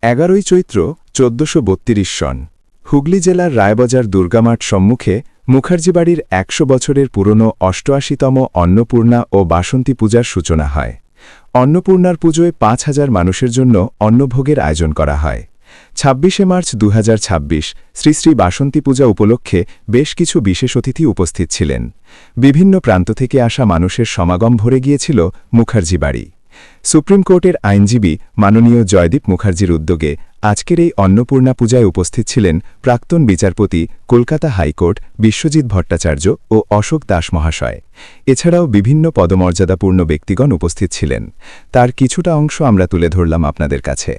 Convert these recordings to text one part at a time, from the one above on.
11ই চৈত্র ১৪৩২ সন হুগলি জেলার রায়বাজার দুর্গামাঠ সম্মুখে মুখার্জি বাড়ির ১০০ বছরের পুরনো ৮৮তম অন্নপূর্ণা ও বাসন্তী পূজার সূচনা হয়। অন্নপূর্ণার পুজোয় ৫,০০০ মানুষের জন্য অন্নভোগের আয়োজন করা হয়। ২৬শে মার্চ ২০২৬ শ্রী শ্রী বাসন্তী পূজা উপলক্ষে বেশ কিছু বিশেষ অতিথি উপস্থিত ছিলেন। বিভিন্ন প্রান্ত থেকে আসা মানুষের সমাগম ভরে গিয়েছিল মুখার্জি বাড়ি। সুপ্রিম কোর্টের আইনজীবী মাননীয় জয়দীপ মুখার্জির উদ্যোগে আজকের এই অন্নপূর্ণা পূজায় উপস্থিত ছিলেন প্রাক্তন বিচারপতি, কলকাতা হাইকোর্ট বিশ্বজিৎ ভট্টাচার্য ও অশোক দাস মহাশয়। এছাড়াও বিভিন্ন পদমর্যাদাপূর্ণ ব্যক্তিগণ উপস্থিত ছিলেন। তার কিছুটা অংশ আমরা তুলে ধরলাম আপনাদের কাছে।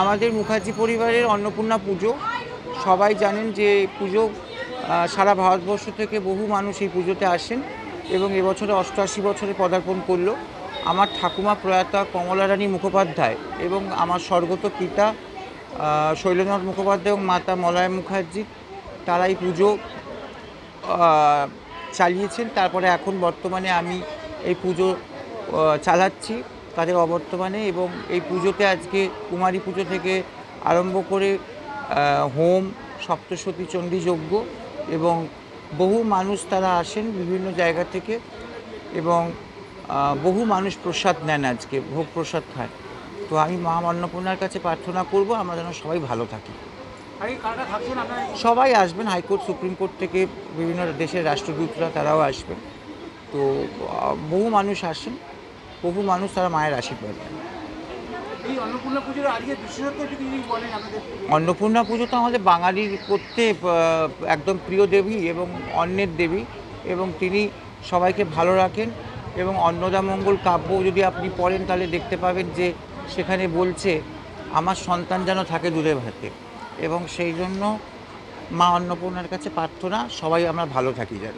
আমাদের মুখার্জি পরিবারের অন্নপূর্ণা পুজো, সবাই জানেন যে পুজো সারা ভারতবর্ষ থেকে বহু মানুষ এই পুজোতে আসেন এবং এবছরে ৮৮ বছরে পদার্পণ করলো। আমার ঠাকুমা প্রয়াতা কমলারানী মুখোপাধ্যায় এবং আমার স্বর্গত পিতা শৈলেন্দ্রনাথ মুখোপাধ্যায় এবং মাতা মলয়া মুখার্জি তারা এই পুজো চালিয়েছেন। তারপরে এখন বর্তমানে আমি এই পুজো চালাচ্ছি তাদের অবর্তমানে, এবং এই পুজোতে আজকে কুমারী পুজো থেকে আরম্ভ করে হোম, সপ্তশতী চণ্ডী যজ্ঞ এবং বহু মানুষ তারা আসেন বিভিন্ন জায়গা থেকে এবং বহু মানুষ প্রসাদ নেন, আজকে ভোগ প্রসাদ খায়। তো আমি মা অন্নপূর্ণার কাছে প্রার্থনা করব আমরা যেন সবাই ভালো থাকি। সবাই আসবেন, হাইকোর্ট, সুপ্রিম কোর্ট থেকে বিভিন্ন দেশের রাষ্ট্রদূতরা তারাও আসবেন। তো বহু মানুষ আসেন, বহু মানুষ তারা মায়ের আশীর্বাদ দেন। অন্নপূর্ণা পুজো তো আমাদের বাঙালির করতে একদম প্রিয় দেবী এবং অন্নের দেবী, এবং তিনি সবাইকে ভালো রাখেন। এবং অন্নদামঙ্গল কাব্য যদি আপনি পড়েন তাহলে দেখতে পাবেন যে সেখানে বলছে আমার সন্তান যেন থাকে দুধে ভাতে, এবং সেই জন্য মা অন্নপূর্ণার কাছে প্রার্থনা সবাই আমরা ভালো থাকি যেন।